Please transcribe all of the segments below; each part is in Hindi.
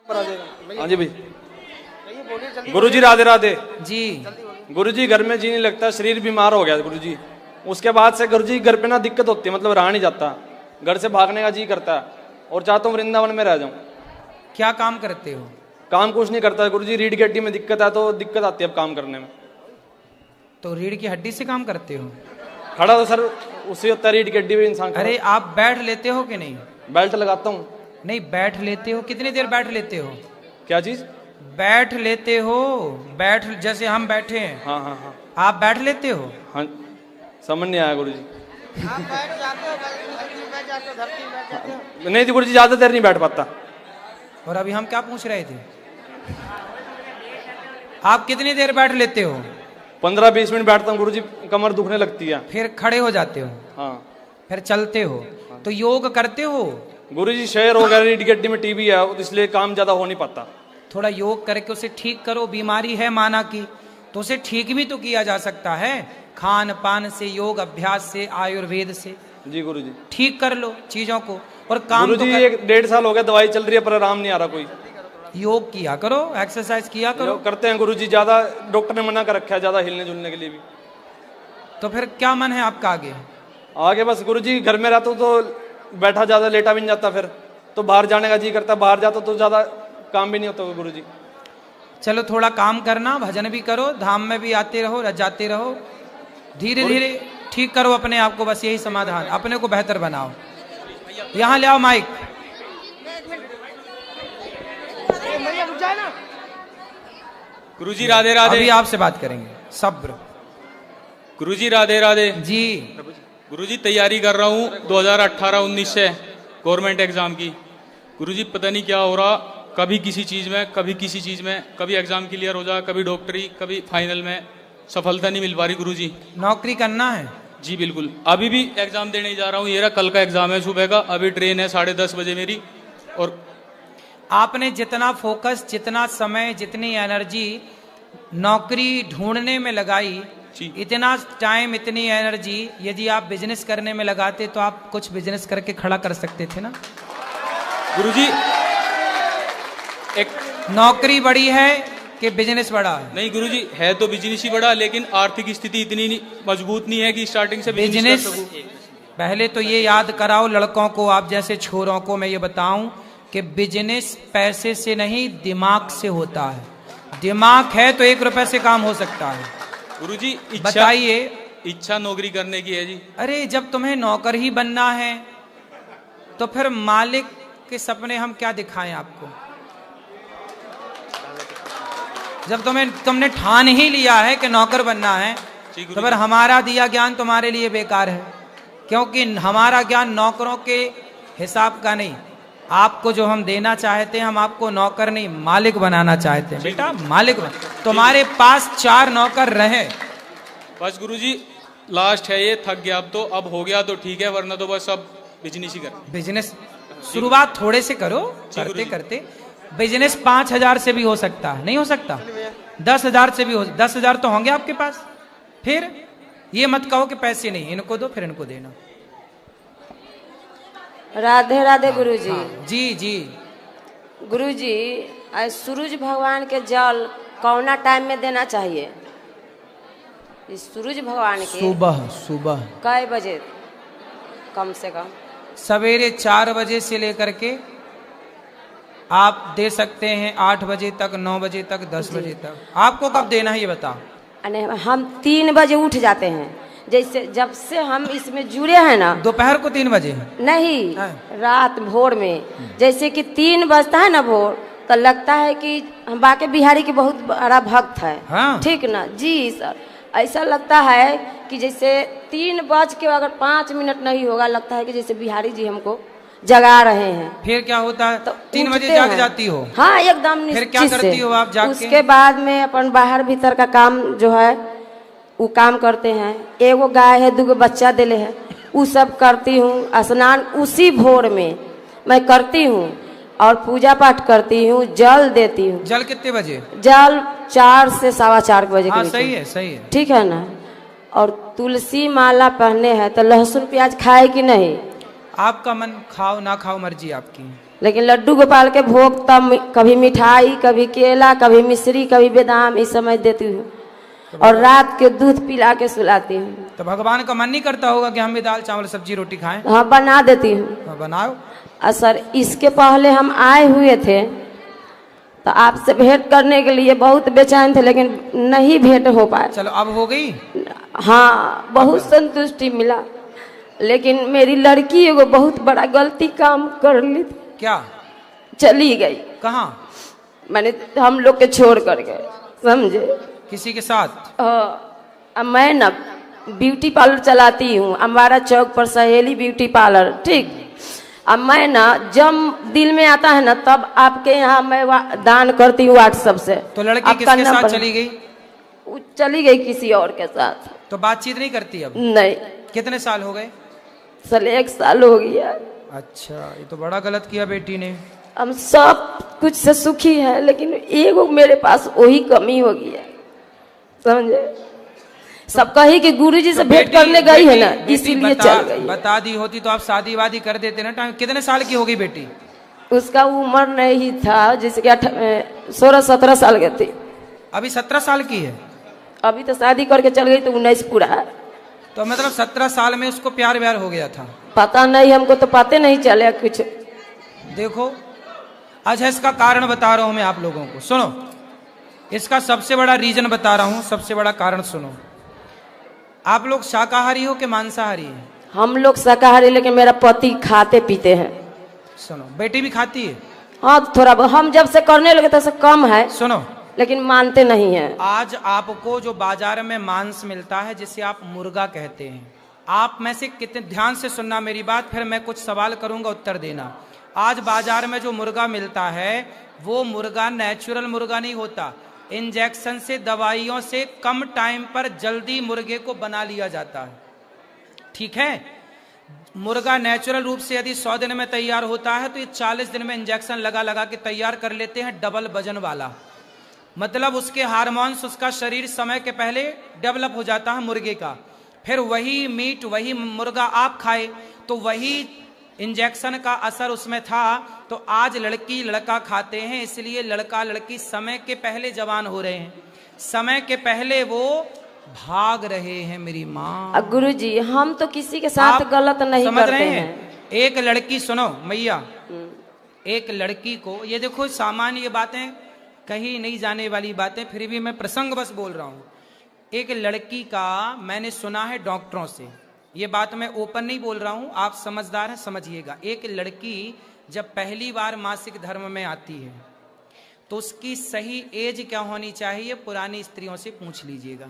हाँ जी भाई। गुरुजी राधे राधे जी। गुरुजी घर में जी नहीं लगता, शरीर बीमार हो गया गुरुजी। उसके बाद से गुरुजी घर पे ना दिक्कत होती है, मतलब रहा नहीं जाता, घर से भागने का जी करता है और चाहता हूँ वृंदावन में रह जाऊँ। क्या काम करते हो? काम कुछ नहीं करता गुरुजी, रीढ़ की हड्डी में दिक्कत है तो दिक्कत आती है अब काम करने में। तो रीढ़ की हड्डी से काम करते हो? खड़ा तो सर उससे होता है, रीढ़ की हड्डी में इंसान खड़ा। अरे आप बैठ लेते हो कि नहीं? बेल्ट लगाता हूँ। नहीं बैठ लेते हो, कितनी देर बैठ लेते हो? क्या चीज? बैठ लेते हो, बैठ जैसे हम बैठे हैं। हाँ हाँ हाँ। आप बैठ लेते हो? हाँ समझ नहीं आया गुरुजी। आप बैठ जाते हो, बैठ जाते हो, धरती में बैठ जाते हो। नहीं तो गुरुजी ज्यादा देर नहीं बैठ पाता। और अभी हम क्या पूछ रहे थे? आप कितनी देर बैठ लेते हो? 15-20 मिनट बैठता हूँ गुरुजी, कमर दुखने लगती है। फिर खड़े हो जाते हो? हाँ। फिर चलते हो? तो योग करते हो? गुरुजी शेयर हो गया, रीढ़ की हड्डी में टीबी है, इसलिए काम ज्यादा हो नहीं पाता। थोड़ा योग करके उसे ठीक करो। बीमारी है माना की, तो उसे ठीक भी तो किया जा सकता है, खान पान से, योग अभ्यास से, आयुर्वेद से। जी गुरुजी। ठीक कर लो चीजों को। और काम गुरुजी तो 1-1.5 साल हो गया दवाई चल रही है पर आराम नहीं आ रहा कोई। योग किया करो, एक्सरसाइज किया करो। करते हैं गुरुजी, ज्यादा डॉक्टर ने मना कर रखा है ज्यादा हिलने जुलने के लिए भी। तो फिर क्या मन है आपका आगे? आगे बस गुरुजी घर में रहता हूँ तो बैठा ज्यादा, लेटा भी नहीं जाता, फिर तो बाहर जाने का जी करता, बाहर जाता तो ज्यादा काम भी नहीं होता गुरुजी। चलो थोड़ा काम करना, भजन भी करो, धाम में भी आते रहो, जाते रहो, धीरे धीरे ठीक करो अपने आप को। बस यही समाधान, अपने को बेहतर बनाओ। यहाँ ले आओ माइक। गुरुजी राधे राधे। अभी आपसे बात करेंगे, सब्र। गुरुजी राधे राधे जी। गुरुजी तैयारी कर रहा हूँ 2018-19 से गवर्नमेंट एग्जाम की। गुरुजी पता नहीं क्या हो रहा, कभी किसी चीज में, कभी किसी चीज में, कभी एग्जाम क्लियर हो जा, कभी डॉक्टरी, कभी फाइनल में सफलता नहीं मिल पा रही गुरुजी। नौकरी करना है? जी बिल्कुल। अभी भी एग्जाम देने जा रहा हूँ, ये रहा कल का एग्जाम है सुबह का, अभी ट्रेन है 10:30 बजे मेरी। और आपने जितना फोकस, जितना समय, जितनी एनर्जी नौकरी ढूंढने में लगाई, इतना टाइम, इतनी एनर्जी यदि आप बिजनेस करने में लगाते तो आप कुछ बिजनेस करके खड़ा कर सकते थे ना। गुरुजी एक नौकरी बड़ी है कि बिजनेस बड़ा है? नहीं गुरुजी, है तो बिजनेस ही बड़ा, लेकिन आर्थिक स्थिति इतनी मजबूत नहीं है कि स्टार्टिंग से बिजनेस। पहले तो ये याद कराओ लड़कों को, आप जैसे छोरों को मैं ये बताऊं कि बिजनेस पैसे से नहीं दिमाग से होता है। दिमाग है तो 1 रुपए से काम हो सकता है। गुरुजी बताइए। इच्छा नौकरी करने की है जी। अरे जब तुम्हें नौकर ही बनना है तो फिर मालिक के सपने हम क्या दिखाएं आपको? जब तुमने ठान ही लिया है कि नौकर बनना है तो फिर हमारा दिया ज्ञान तुम्हारे लिए बेकार है, क्योंकि हमारा ज्ञान नौकरों के हिसाब का नहीं। आपको जो हम देना चाहते हैं, हम आपको नौकर नहीं मालिक बनाना चाहते हैं। बेटा मालिक बन, तुम्हारे पास 4 नौकर रहे। बस गुरुजी लास्ट है ये, थक गया अब तो, अब हो गया तो ठीक है, वरना तो बस अब बिजनेस ही कर। बिजनेस शुरुआत थोड़े से करो, करते करते बिजनेस 5,000 से भी हो सकता है, नहीं हो सकता? 10,000 से भी हो, 10,000 तो होंगे आपके पास। फिर ये मत कहो कि पैसे नहीं, इनको दो फिर इनको देना। राधे राधे गुरुजी। जी जी। गुरुजी आज सूरज भगवान के जल कौना टाइम में देना चाहिए? इस सूरज भगवान के सुबह सुबह कै बजे? कम से कम सवेरे 4 बजे से लेकर के आप दे सकते हैं 8 बजे तक, 9 बजे तक, 10 बजे तक। आपको कब देना है ये बताओ। हम 3 बजे उठ जाते हैं, जैसे जब से हम इसमें जुड़े हैं ना। दोपहर को 3 बजे? नहीं, रात भोर में। जैसे कि 3 बजता है ना भोर, तो लगता है कि हम बाके बिहारी के बहुत बड़ा भक्त है। हाँ। ठीक ना जी सर। ऐसा लगता है कि जैसे 3 बज के अगर 5 मिनट नहीं होगा, लगता है कि जैसे बिहारी जी हमको जगा रहे हैं। फिर क्या होता है? तो 3 बजे जाग जाती हो? हाँ एकदम। फिर क्या करती हो आप जाग के? उसके बाद में अपन बाहर भीतर का काम जो है वो काम करते हैं। एगो गाय है, 2 बच्चा दिले है, वो सब करती हूँ। स्नान उसी भोर में मैं करती हूँ और पूजा पाठ करती हूँ, जल देती हूँ। जल कितने बजे? जल 4 से 4:15 बजे। हाँ, सही है सही है, ठीक है ना। और तुलसी माला पहने हैं तो लहसुन प्याज खाए कि नहीं? आपका मन, खाओ ना खाओ मर्जी आपकी। लेकिन लड्डू गोपाल के भोग तब कभी मिठाई, कभी केला, कभी मिश्री, कभी बादाम, इस समय देती हूँ और रात के दूध पिला के सुलाती हूँ। तो भगवान का मन नहीं करता होगा कि हम भी दाल चावल सब्जी रोटी खाएं? हाँ, बना देती हूँ। बनाओ। सर, इसके पहले हम आए हुए थे तो आपसे भेंट करने के लिए बहुत बेचैन थे, लेकिन नहीं भेंट हो पाए। चलो अब हो गई। हाँ, बहुत संतुष्टि मिला, लेकिन मेरी लड़की एगो बहुत बड़ा गलती काम कर ली थी। क्या? चली गई। कहाँ? मैंने हम लोग के छोड़ कर गए, समझे? किसी के साथ? अब मैं ना ब्यूटी पार्लर चलाती हूँ, अम्बारा चौक पर सहेली ब्यूटी पार्लर, ठीक। अब मैं ना जब दिल में आता है ना तब आपके यहाँ मैं दान करती हूँ व्हाट्सएप से। तो लड़की किसके साथ चली गई? वो चली गई किसी और के साथ। तो बातचीत नहीं करती अब? नहीं। कितने साल हो गए? साल 1 साल हो गया। अच्छा, ये तो बड़ा गलत किया बेटी ने। हम सब कुछ से सुखी है, लेकिन एगो मेरे पास वही कमी हो गया, समझे? सब कही कि गुरुजी से भेंट करने गई है ना, इसीलिए चल गई। बता दी होती तो आप शादी वादी कर देते ना टाइम। कितने साल की हो गई बेटी? उसका उम्र नहीं था, जैसे कि 16-17 साल की थी। अभी 17 साल की है। अभी तो शादी करके चल गई तो 19 पूरा है। तो मतलब 17 साल में उसको प्यार व्यार हो गया था? पता नहीं, हमको तो पता नहीं चले कुछ। देखो, अच्छा इसका कारण बता रहा हूं मैं आप लोगों को, सुनो। इसका सबसे बड़ा रीजन बता रहा हूं, सबसे बड़ा कारण सुनो। आप लोग शाकाहारी हो कि मांसाहारी है? हम लोग शाकाहारी, लेकिन मेरा पति खाते पीते हैं। सुनो, बेटी भी खाती है? हाँ, थोड़ा हम जब से करने लगे तब से कम है। सुनो, लेकिन मानते नहीं हैं। आज आपको जो बाजार में मांस मिलता है, जिसे आप मुर्गा कहते हैं, आप में से कितने, ध्यान से सुनना मेरी बात, फिर मैं कुछ सवाल करूंगा, उत्तर देना। आज बाजार में जो मुर्गा मिलता है वो मुर्गा नेचुरल मुर्गा नहीं होता। इंजेक्शन से, दवाइयों से कम टाइम पर जल्दी मुर्गे को बना लिया जाता है, ठीक है? मुर्गा नेचुरल रूप से यदि 100 दिन में तैयार होता है तो ये 40 दिन में इंजेक्शन लगा लगा के तैयार कर लेते हैं, डबल वजन वाला। मतलब उसके हार्मोन्स, उसका शरीर समय के पहले डेवलप हो जाता है मुर्गे का। फिर वही मीट, वही मुर्गा आप खाए तो वही इंजेक्शन का असर उसमें था। तो आज लड़की लड़का खाते हैं, इसलिए लड़का लड़की समय के पहले जवान हो रहे हैं, समय के पहले वो भाग रहे हैं। मेरी माँ, गुरुजी, हम तो किसी के साथ गलत नहीं समझ करते रहे हैं। एक लड़की, सुनो मैया, एक लड़की को, ये देखो सामान्य बातें, कहीं नहीं जाने वाली बातें, फिर भी मैं प्रसंग बस बोल रहा हूं। एक लड़की का मैंने सुना है डॉक्टरों से, ये बात मैं ओपन नहीं बोल रहा हूं, आप समझदार हैं, समझिएगा। एक लड़की जब पहली बार मासिक धर्म में आती है तो उसकी सही एज क्या होनी चाहिए, पुरानी स्त्रियों से पूछ लीजिएगा।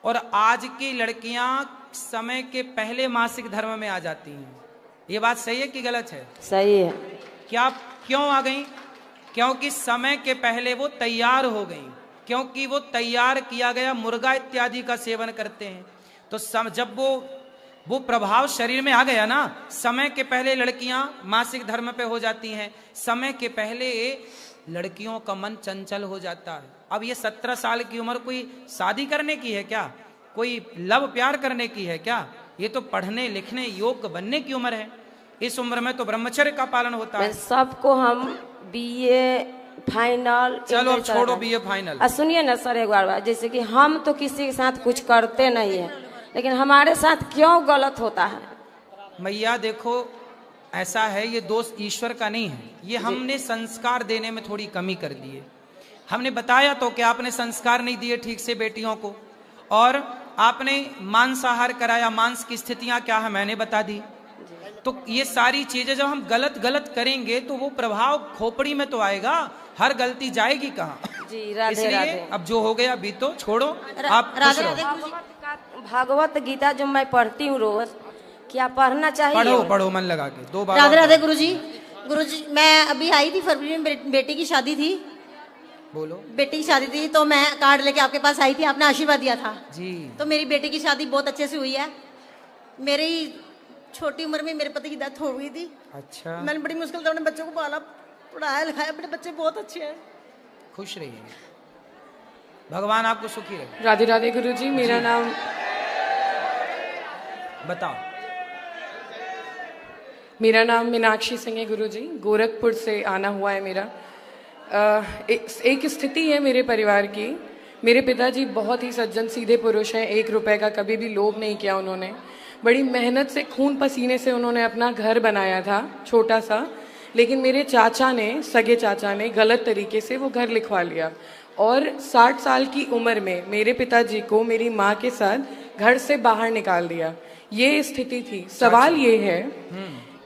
और आज की लड़कियां समय के पहले मासिक धर्म में आ जाती हैं। ये बात सही है कि गलत है? सही है। क्या? क्यों आ गई? क्योंकि समय के पहले वो तैयार हो गई, क्योंकि वो तैयार किया गया मुर्गा इत्यादि का सेवन करते हैं। तो जब वो प्रभाव शरीर में आ गया ना, समय के पहले लड़कियां मासिक धर्म पे हो जाती हैं, समय के पहले लड़कियों का मन चंचल हो जाता है। अब ये 17 साल की उम्र कोई शादी करने की है क्या? कोई लव प्यार करने की है क्या? ये तो पढ़ने लिखने योग्य बनने की उम्र है। इस उम्र में तो ब्रह्मचर्य का पालन होता है। सबको हम BA फाइनल, चलो छोड़ो BA फाइनल। सुनिए ना सर, एक बार जैसे कि हम तो किसी के साथ कुछ करते नहीं है, लेकिन हमारे साथ क्यों गलत होता है? मैया देखो, ऐसा है, ये दोष ईश्वर का नहीं है, ये हमने संस्कार देने में थोड़ी कमी कर दी है। हमने बताया तो कि आपने संस्कार नहीं दिए ठीक से बेटियों को, और आपने मांसाहार कराया, मांस की स्थितियां क्या है मैंने बता दी। तो ये सारी चीजें जब हम गलत करेंगे तो वो प्रभाव खोपड़ी में तो आएगा, हर गलती जाएगी कहाँ? जी, राधे इसलिए राधे। अब जो हो गया अभी तो छोड़ो, आप खुश रहो। भागवत गीता जो मैं पढ़ती हूँ रोज, क्या पढ़ना चाहिए? पढ़ो मन लगा के 2 बार। राधे राधे गुरुजी, मैं अभी आई थी फरवरी में, बेटी की शादी थी। बोलो। बेटी की शादी थी तो मैं कार्ड लेके आपके पास आई थी, आपने आशीर्वाद दिया था जी। तो मेरी बेटी की शादी बहुत अच्छे से हुई है। मेरी छोटी उम्र में मेरे पति की डेथ हो गई थी। अच्छा। मैंने बड़ी मुश्किल से अपने बच्चों को पाला, पढ़ाया लिखाया, अपने बच्चे बहुत अच्छे हैं। खुश रहिए, भगवान आपको सुखी रहे। राधे राधे गुरुजी, मेरा नाम बताओ। मेरा नाम मीनाक्षी सिंह है गुरुजी, गोरखपुर से आना हुआ है मेरा। एक स्थिति है मेरे परिवार की। मेरे पिताजी बहुत ही सज्जन सीधे पुरुष हैं, 1 रुपए का कभी भी लोभ नहीं किया उन्होंने। बड़ी मेहनत से खून पसीने से उन्होंने अपना घर बनाया था, छोटा सा। लेकिन मेरे चाचा ने, सगे चाचा ने गलत तरीके से वो घर लिखवा लिया और 60 साल की उम्र में मेरे पिताजी को मेरी माँ के साथ घर से बाहर निकाल दिया। ये स्थिति थी। सवाल ये है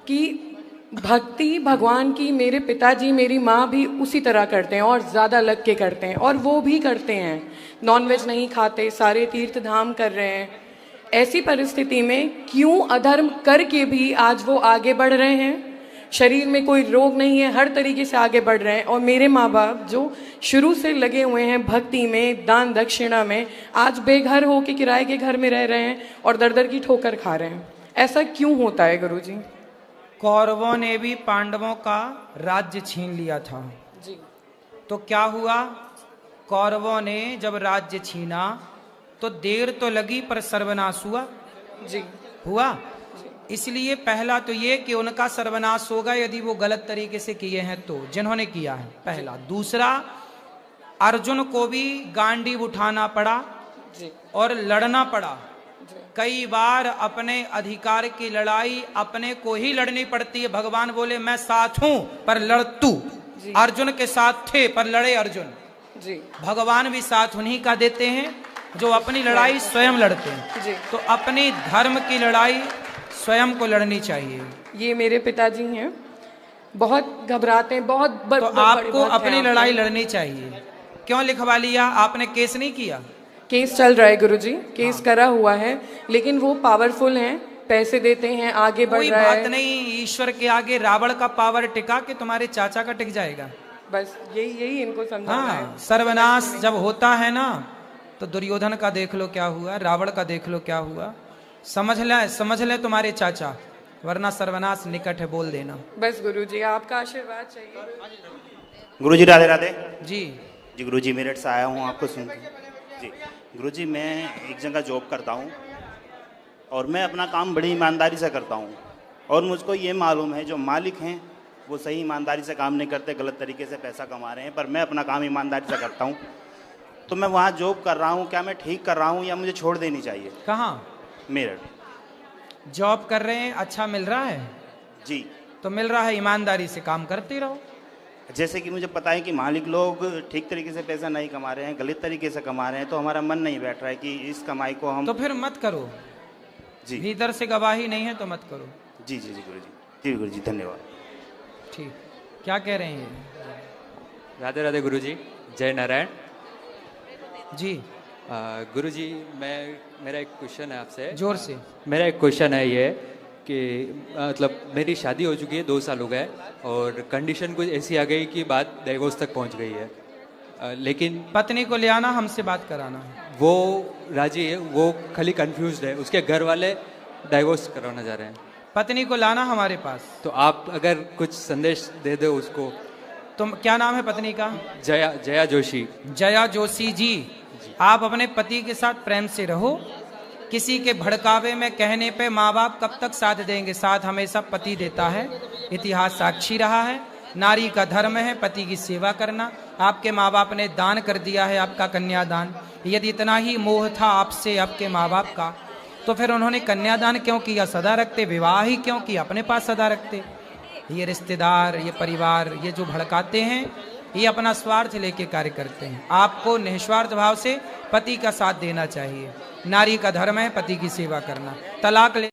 कि भक्ति भगवान की मेरे पिताजी मेरी माँ भी उसी तरह करते हैं और ज़्यादा लग के करते हैं, और वो भी करते हैं। नॉनवेज नहीं खाते, सारे तीर्थ धाम कर रहे हैं। ऐसी परिस्थिति में क्यों अधर्म करके भी आज वो आगे बढ़ रहे हैं? शरीर में कोई रोग नहीं है, हर तरीके से आगे बढ़ रहे हैं। और मेरे माँ बाप जो शुरू से लगे हुए हैं भक्ति में, दान दक्षिणा में, आज बेघर हो के किराए के घर में रह रहे हैं और दर दर की ठोकर खा रहे हैं। ऐसा क्यों होता है गुरुजी? कौरवों ने भी पांडवों का राज्य छीन लिया था जी। तो क्या हुआ? कौरवों ने जब राज्य छीना तो देर तो लगी पर सर्वनाश हुआ जी। हुआ। इसलिए पहला तो ये कि उनका सर्वनाश होगा यदि वो गलत तरीके से किए हैं तो, जिन्होंने किया है, पहला। दूसरा, अर्जुन को भी गांडीव उठाना पड़ा जी। और लड़ना पड़ा। कई बार अपने अधिकार की लड़ाई अपने को ही लड़नी पड़ती है। भगवान बोले मैं साथ हूं पर लड़ तू। अर्जुन के साथ थे पर लड़े अर्जुन जी। भगवान भी साथ उन्हीं का देते हैं जो अपनी लड़ाई स्वयं लड़ते हैं जी। तो अपनी धर्म की लड़ाई स्वयं को लड़नी चाहिए। ये मेरे पिताजी हैं, बहुत घबराते हैं, बहुत तो आपको अपनी लड़ाई लड़नी चाहिए। क्यों लिखवा लिया आपने? केस नहीं किया? केस चल रहा है गुरुजी, केस करा हुआ है, लेकिन वो पावरफुल हैं, पैसे देते हैं, आगे बढ़ रहा है। कोई बात नहीं, ईश्वर के आगे रावण का पावर टिका कि तुम्हारे चाचा का टिक जाएगा। बस यही इनको समझाना है। सर्वनाश जब होता है ना तो दुर्योधन का देख लो क्या हुआ, रावण का देख लो क्या हुआ। समझ ले तुम्हारे चाचा, वरना सर्वनाश निकट है, बोल देना। बस गुरुजी आपका आशीर्वाद चाहिए। गुरुजी राधे राधे। जी जी गुरुजी, मेरठ से आया हूँ आपको सुन जी। गुरुजी, मैं एक जगह जॉब करता हूँ और मैं अपना काम बड़ी ईमानदारी से करता हूँ, और मुझको ये मालूम है जो मालिक हैं वो सही ईमानदारी से काम नहीं करते, गलत तरीके से पैसा कमा रहे हैं, पर मैं अपना काम ईमानदारी से करता हूँ। तो मैं वहाँ जॉब कर रहा हूँ, क्या मैं ठीक कर रहा हूँ या मुझे छोड़ देनी चाहिए? कहाँ मेरठ जॉब कर रहे हैं? अच्छा मिल रहा है जी। तो मिल रहा है, ईमानदारी से काम करते रहो। जैसे कि मुझे पता है कि मालिक लोग ठीक तरीके से पैसा नहीं कमा रहे हैं, गलत तरीके से कमा रहे हैं, तो हमारा मन नहीं बैठ रहा है कि इस कमाई को हम। तो फिर मत करो जी। भीतर से गवाही नहीं है तो मत करो। जी जी जी गुरुजी। जी गुरुजी, धन्यवाद। ठीक, क्या कह रहे हैं? राधे राधे गुरुजी, जय नारायण जी। गुरुजी, मेरा एक क्वेश्चन है आपसे। जोर से। मेरा एक क्वेश्चन है ये कि मतलब मेरी शादी हो चुकी है, 2 साल हो गए, और कंडीशन कुछ ऐसी आ गई कि बात डाइवोर्स तक पहुंच गई है। लेकिन पत्नी को ले आना, हमसे बात कराना। वो राजी है, वो खाली कंफ्यूज्ड है, उसके घर वाले डाइवोर्स करवाना चाह रहे हैं। पत्नी को लाना हमारे पास। तो आप अगर कुछ संदेश दे दो उसको। तुम क्या नाम है पत्नी का? जया जोशी। जया जोशी जी, आप अपने पति के साथ प्रेम से रहो। किसी के भड़कावे में कहने पे माँ बाप कब तक साथ देंगे? साथ हमेशा पति देता है, इतिहास साक्षी रहा है। नारी का धर्म है पति की सेवा करना। आपके माँ बाप ने दान कर दिया है आपका कन्यादान। यदि इतना ही मोह था आपसे आपके माँ बाप का, तो फिर उन्होंने कन्यादान क्यों किया? सदा रखते। विवाह ही क्यों किया? अपने पास सदा रखते। ये रिश्तेदार, ये परिवार, ये जो भड़काते हैं, ये अपना स्वार्थ लेके कार्य करते हैं। आपको निस्वार्थ भाव से पति का साथ देना चाहिए। नारी का धर्म है पति की सेवा करना। तलाक ले